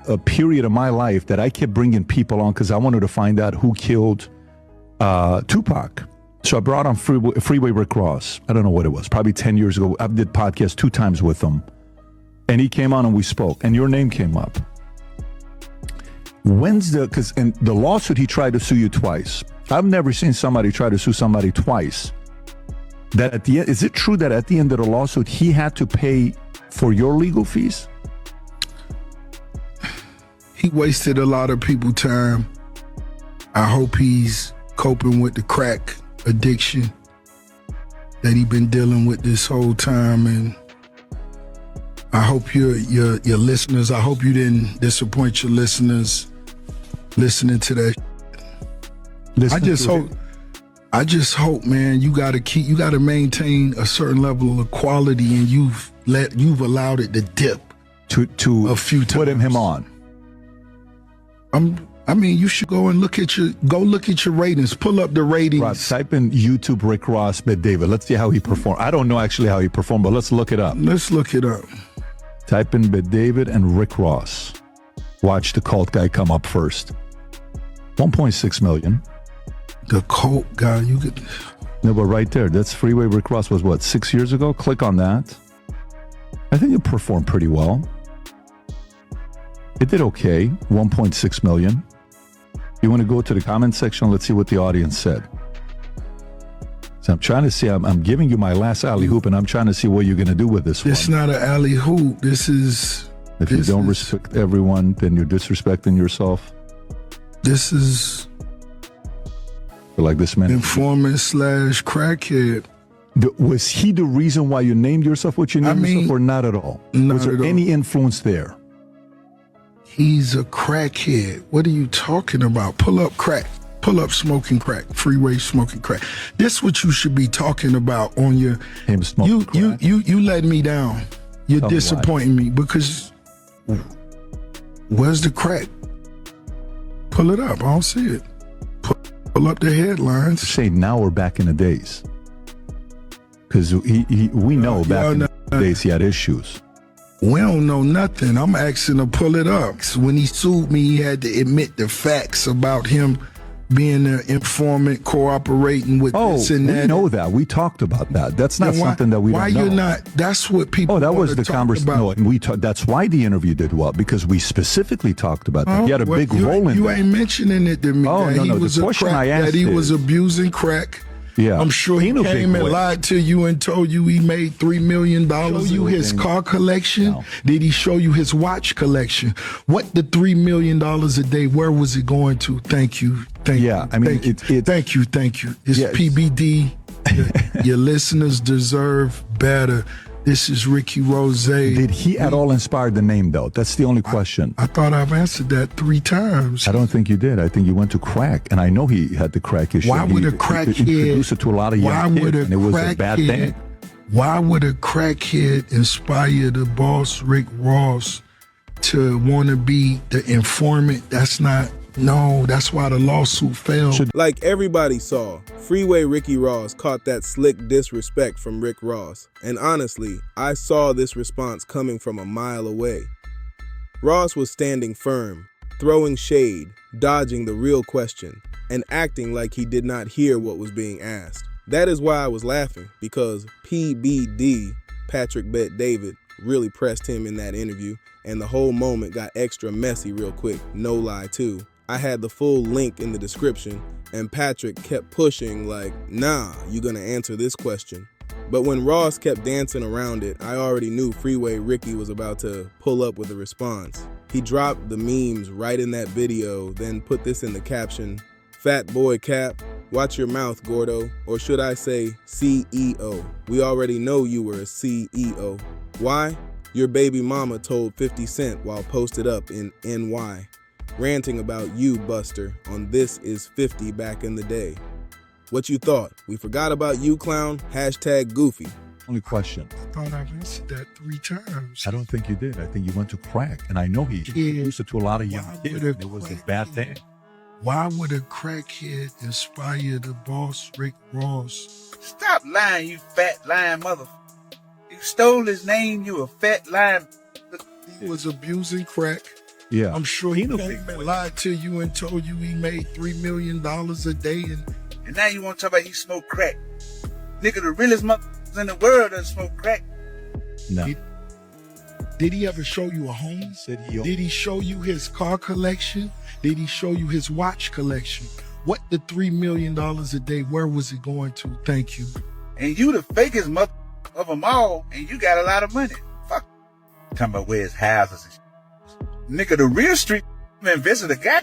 a period of my life that I kept bringing people on because I wanted to find out who killed Tupac. So I brought on Freeway Rick Ross. I don't know what it was, probably 10 years ago. I did podcasts 2 times with him. And he came on and we spoke, and your name came up. Because in the lawsuit, he tried to sue you twice. I've never seen somebody try to sue somebody twice. That at the end, is it true that at the end of the lawsuit, he had to pay for your legal fees? He wasted a lot of people's time. I hope he's coping with the crack addiction that he been dealing with this whole time, and I hope your listeners, I hope you didn't disappoint your listeners listening to that. I just hope, man, you gotta maintain a certain level of quality, and you've allowed it to dip to a few times. Put him on. I mean, you should go and look at your ratings. Pull up the ratings. Rob, type in YouTube Rick Ross, Bet David. Let's see how he performed. I don't know actually how he performed, but let's look it up. Let's look it up. Type in Bet David and Rick Ross. Watch the cult guy come up first. 1.6 million. The cult guy, you get. No, but right there, that's Freeway Rick Ross was what, 6 years ago? Click on that. I think it performed pretty well. It did okay, 1.6 million. You want to go to the comment section? Let's see what the audience said. So I'm trying to see, I'm giving you my last alley hoop, and I'm trying to see what you're going to do with this one. It's not an alley hoop. This is... If you don't respect everyone, then you're disrespecting yourself. This is... Like this man. Informant / crackhead. Was he the reason why you named yourself what you named yourself, or not at all? Was there any influence there? He's a crackhead. What are you talking about? Pull up crack. Pull up smoking crack. Freeway smoking crack. This is what you should be talking about on your... Him smoking crack. You let me down. You're disappointing me because... Where's the crack? Pull it up. I don't see it. Pull up the headlines. Say now or back in the days? Because we know back in the days he had issues. We don't know nothing. I'm asking to pull it up. When he sued me, he had to admit the facts about him being an informant, cooperating with this and that. We know that. We talked about that. That's not something that we don't know. Why you're not? That's what people. Oh, that was the conversation. No, and that's why the interview did well, because we specifically talked about that. He had a big role in it. You ain't mentioning it to me. Oh, no. The question I asked that he was abusing crack. Yeah, I'm sure he came and lied to you and told you he made $3 million. Show you his car collection? No. Did he show you his watch collection? What the $3 million a day? Where was it going to? Thank you. Thank you. I mean, thank you. It's PBD. Your listeners deserve better. This is Ricky Rose. Did he at all inspire the name, though? That's the only question. I thought I've answered that 3 times. I don't think you did. I think you went to crack, and I know he had the crack issue. Why would a crackhead introduce it to a lot of young kids, and it was a bad thing? Why would a crackhead inspire the boss Rick Ross to want to be the informant? That's why the lawsuit failed. Like everybody saw, Freeway Ricky Ross caught that slick disrespect from Rick Ross. And honestly, I saw this response coming from a mile away. Ross was standing firm, throwing shade, dodging the real question, and acting like he did not hear what was being asked. That is why I was laughing, because PBD, Patrick Bet David, really pressed him in that interview, and the whole moment got extra messy real quick, no lie too. I had the full link in the description, and Patrick kept pushing like, nah, you gonna answer this question. But when Ross kept dancing around it, I already knew Freeway Ricky was about to pull up with a response. He dropped the memes right in that video, then put this in the caption, "Fat boy Cap, watch your mouth, Gordo," or should I say CEO. We already know you were a CEO. Why? Your baby mama told 50 Cent while posted up in NY. Ranting about you, Buster, on This Is 50 back in the day. What you thought? We forgot about you, clown? Hashtag goofy. Only question. I thought I've answered that 3 times. I don't think you did. I think you went to crack, and I know he introduced it to a lot of young kids. It was a bad thing. Why would a crackhead inspire the boss Rick Ross? Stop lying, you fat lying motherfucker. You stole his name, you a fat lying. He was abusing crack. Yeah. I'm sure he no came big and boy. lied to you and told you he made $3 million a day. And now you want to talk about he smoked crack. Nigga, the realest motherfuckers in the world doesn't smoke crack. No. Did he ever show you a home? Did he show you his car collection? Did he show you his watch collection? What the $3 million a day, where was it going to? Thank you. And you the fakest mother of them all, and you got a lot of money. Fuck. Talking about where his houses and shit. Nigga, the real street man visitor guy.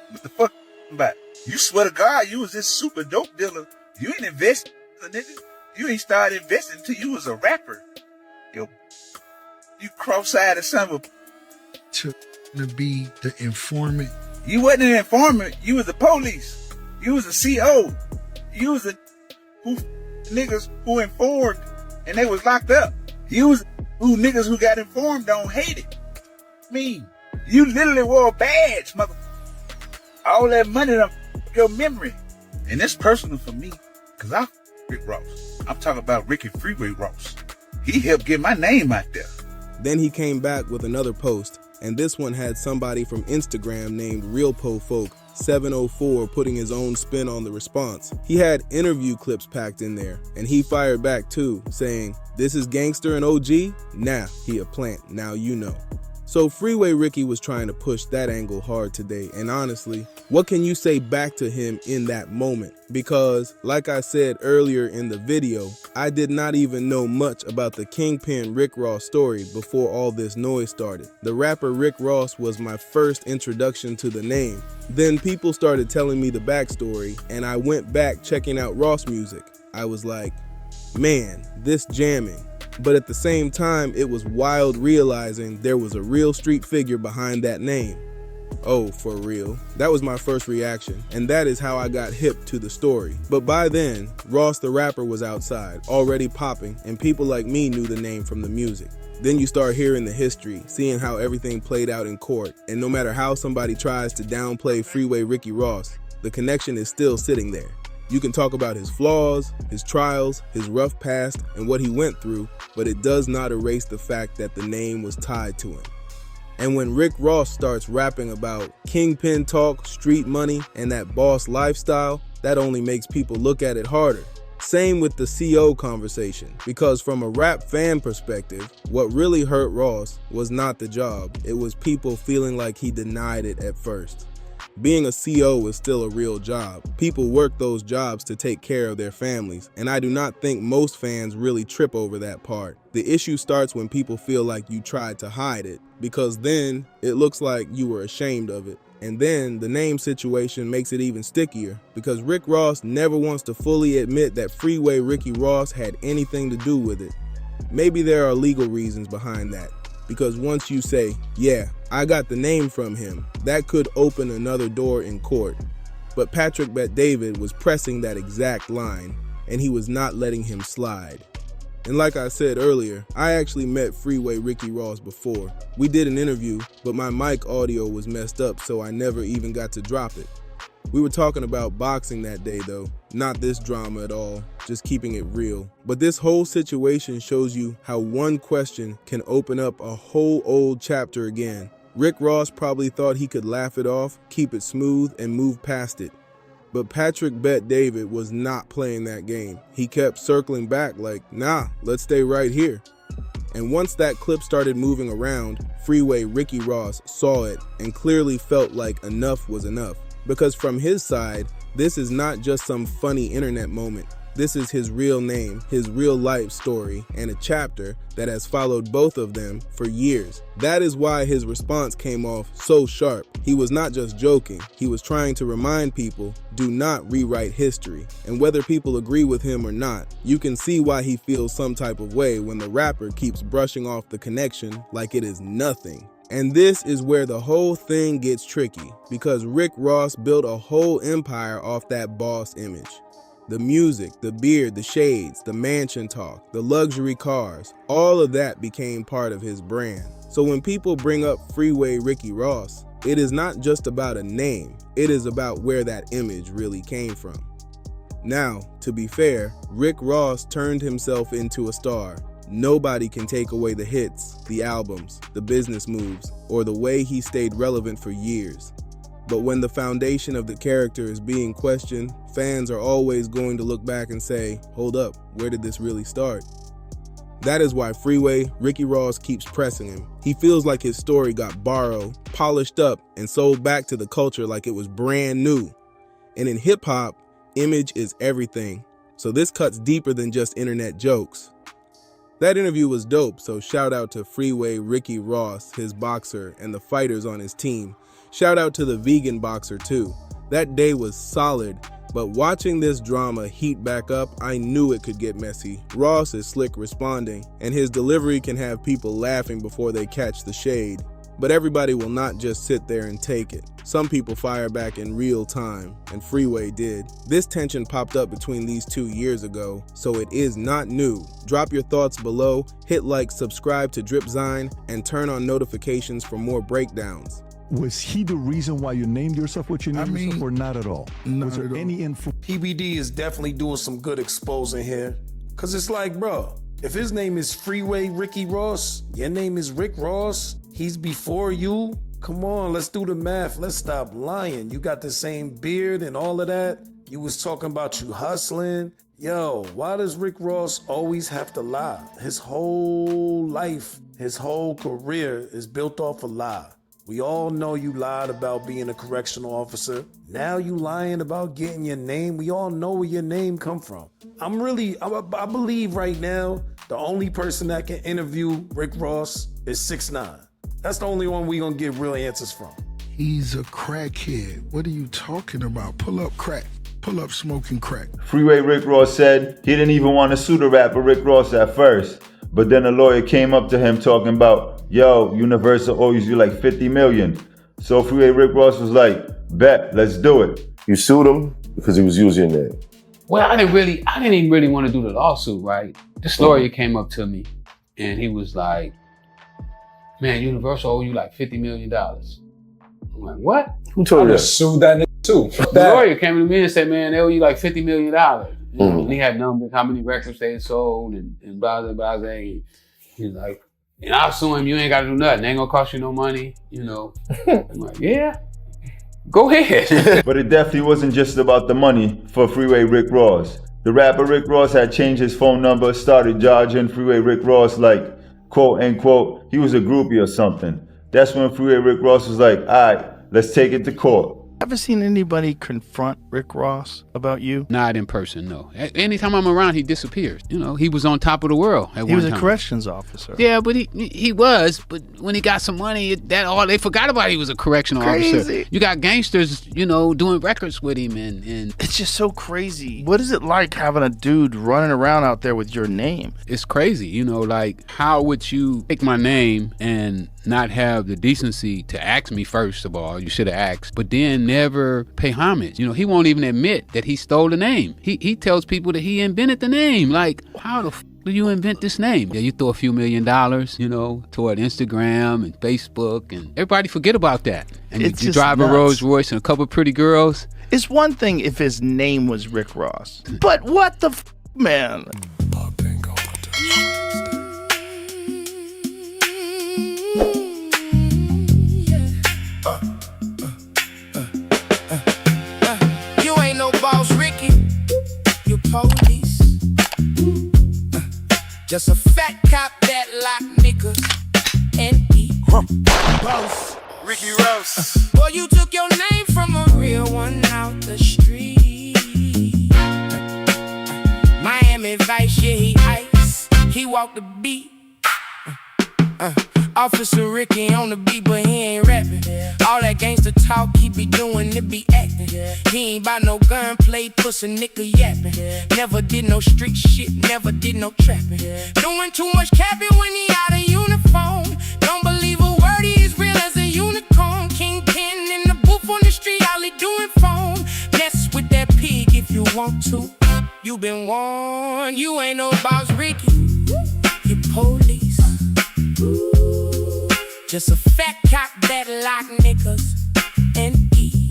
What the fuck about? You swear to God, you was this super dope dealer. You ain't investing, nigga. You ain't started investing until you was a rapper. Yo, you cross-eyed son of a... To be the informant. You wasn't an informant. You was the police. You was a CO. You was a who niggas who informed and they was locked up. You was who niggas who got informed don't hate it. You literally wore a badge, mother. All that money done your memory. And it's personal for me, cause I Rick Ross. I'm talking about Ricky Freeway Ross. He helped get my name out there. Then he came back with another post, and this one had somebody from Instagram named RealPoFolk704 putting his own spin on the response. He had interview clips packed in there, and he fired back too, saying, "This is gangster and OG? Nah, he a plant, now you know." So Freeway Ricky was trying to push that angle hard today, and honestly, what can you say back to him in that moment? Because, like I said earlier in the video, I did not even know much about the Kingpin Rick Ross story before all this noise started. The rapper Rick Ross was my first introduction to the name. Then people started telling me the backstory, and I went back checking out Ross music. I was like, man, this jamming. But at the same time, it was wild realizing there was a real street figure behind that name. Oh, for real. That was my first reaction, and that is how I got hip to the story. But by then, Ross the rapper was outside, already popping, and people like me knew the name from the music. Then you start hearing the history, seeing how everything played out in court, and no matter how somebody tries to downplay Freeway Ricky Ross, the connection is still sitting there. You can talk about his flaws, his trials, his rough past, and what he went through, but it does not erase the fact that the name was tied to him. And when Rick Ross starts rapping about kingpin talk, street money, and that boss lifestyle, that only makes people look at it harder. Same with the CO conversation, because from a rap fan perspective, what really hurt Ross was not the job, it was people feeling like he denied it at first. Being a CO is still a real job. People work those jobs to take care of their families, and I do not think most fans really trip over that part. The issue starts when people feel like you tried to hide it, because then it looks like you were ashamed of it. And then the name situation makes it even stickier, because Rick Ross never wants to fully admit that Freeway Ricky Ross had anything to do with it. Maybe there are legal reasons behind that. Because once you say, yeah, I got the name from him, that could open another door in court. But Patrick Bet-David was pressing that exact line, and he was not letting him slide. And like I said earlier, I actually met Freeway Ricky Ross before. We did an interview, but my mic audio was messed up, so I never even got to drop it. We were talking about boxing that day though, not this drama at all, just keeping it real. But this whole situation shows you how one question can open up a whole old chapter again. Rick Ross probably thought he could laugh it off, keep it smooth, and move past it. But Patrick Bet-David was not playing that game. He kept circling back like, nah, let's stay right here. And once that clip started moving around, Freeway Ricky Ross saw it and clearly felt like enough was enough. Because from his side, this is not just some funny internet moment. This is his real name, his real life story, and a chapter that has followed both of them for years. That is why his response came off so sharp. He was not just joking, he was trying to remind people, do not rewrite history. And whether people agree with him or not, you can see why he feels some type of way when the rapper keeps brushing off the connection like it is nothing. And this is where the whole thing gets tricky, because Rick Ross built a whole empire off that boss image. The music, the beard, the shades, the mansion talk, the luxury cars, all of that became part of his brand. So when people bring up Freeway Ricky Ross, it is not just about a name, it is about where that image really came from. Now, to be fair, Rick Ross turned himself into a star. Nobody can take away the hits, the albums, the business moves, or the way he stayed relevant for years. But when the foundation of the character is being questioned, fans are always going to look back and say, hold up, where did this really start? That is why Freeway, Ricky Ross keeps pressing him. He feels like his story got borrowed, polished up, and sold back to the culture like it was brand new. And in hip-hop, image is everything. So this cuts deeper than just internet jokes. That interview was dope, so shout out to Freeway Ricky Ross, his boxer, and the fighters on his team. Shout out to the vegan boxer too. That day was solid, but watching this drama heat back up, I knew it could get messy. Ross is slick responding, and his delivery can have people laughing before they catch the shade. But everybody will not just sit there and take it. Some people fire back in real time, and Freeway did. This tension popped up between these 2 years ago, so it is not new. Drop your thoughts below, hit like, subscribe to Dripzine, and turn on notifications for more breakdowns. Was he the reason why you named yourself what you named yourself, or not at all? Was there any influence? PBD is definitely doing some good exposing here. Cause it's like, bro, if his name is Freeway Ricky Ross, your name is Rick Ross, he's before you. Come on, let's do the math. Let's stop lying. You got the same beard and all of that. You was talking about you hustling. Yo, why does Rick Ross always have to lie? His whole life, his whole career is built off a lie. We all know you lied about being a correctional officer. Now you lying about getting your name. We all know where your name come from. I believe right now, the only person that can interview Rick Ross is 6ix9ine. That's the only one we gonna get real answers from. He's a crackhead. What are you talking about? Pull up crack. Pull up smoking crack. Freeway Rick Ross said he didn't even want to sue the rapper Rick Ross at first. But then a lawyer came up to him talking about, yo, Universal owes you like 50 million. So Freeway Rick Ross was like, bet, let's do it. You sued him because he was using your name. Well, I didn't even really want to do the lawsuit, right? This lawyer came up to me and he was like, man, Universal owe you like $50 million. I'm like, what? Who told you that? Sued that nigga too. The lawyer came to me and said, man, they owe you like $50 million. And he had numbers, how many records they had sold and blah, blah, blah, blah. He's like, and I'll sue him, you ain't got to do nothing. It ain't gonna cost you no money, you know. I'm like, yeah, go ahead. But it definitely wasn't just about the money for Freeway Rick Ross. The rapper Rick Ross had changed his phone number, started charging Freeway Rick Ross like, quote unquote, he was a groupie or something. That's when Freeway Rick Ross was like, all right, let's take it to court. Ever seen anybody confront Rick Ross about you? Not in person, no. Anytime I'm around, he disappears. You know, he was on top of the world at one time. He was a corrections officer. Yeah, but he was. But when he got some money, they forgot about he was a correctional officer. You got gangsters, you know, doing records with him, and it's just so crazy. What is it like having a dude running around out there with your name? It's crazy, you know. Like, how would you take my name and not have the decency to ask me first of all? You should have asked, but then never pay homage. You know, he won't even admit that he stole the name. He tells people that he invented the name. Like, how the do you invent this name? Yeah, you throw a few $1 million, you know, toward Instagram and Facebook, and everybody forget about that. And you drive a Rolls Royce and a couple of pretty girls. It's one thing if his name was Rick Ross, but what the man? You ain't no boss, Ricky. You police. Just a fat cop that lock niggas and eat. Boss, Ricky Ross. Boy, you took your name from a real one out the street. Miami Vice, yeah, he ice. He walked the beat. Officer Ricky on the beat, but he ain't rapping. All that gangster talk he be doing, it be acting. He ain't bout no gunplay, pussy nigga yapping. Never did no street shit, never did no trapping. Doing too much capping when he out of uniform. Don't believe a word, he is real as a unicorn. Kingpin in the booth on the street, all he doing phone. Mess with that pig if you want to. You been warned, you ain't no boss Ricky. You police. Just a fat cop that lock niggas and eat.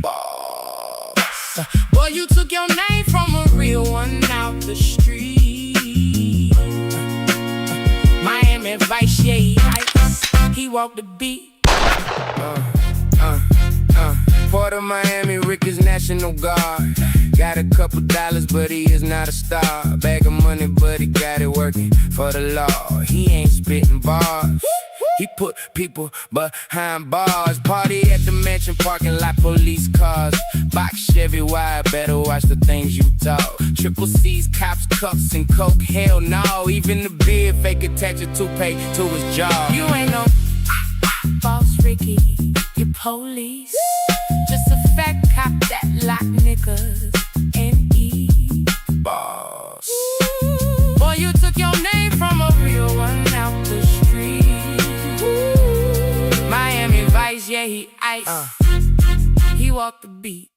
Boss. Boy, you took your name from a real one out the street. walk the beat. Port of Miami, Rick is National Guard. Got a couple dollars, but he is not a star. Bag of money, but he got it working for the law. He ain't spitting bars. He put people behind bars. Party at the mansion parking lot, police cars. Box Chevy wide, better watch the things you talk. Triple C's, cops, cuffs, and coke, hell no. Even the beard fake attach a toupee to his jaw. You ain't no boss Ricky, you police. Just a fat cop that lock niggas and eat boss. Boy, you took your name from a real one out the street. Miami Vice, yeah, he ice. He walked the beat.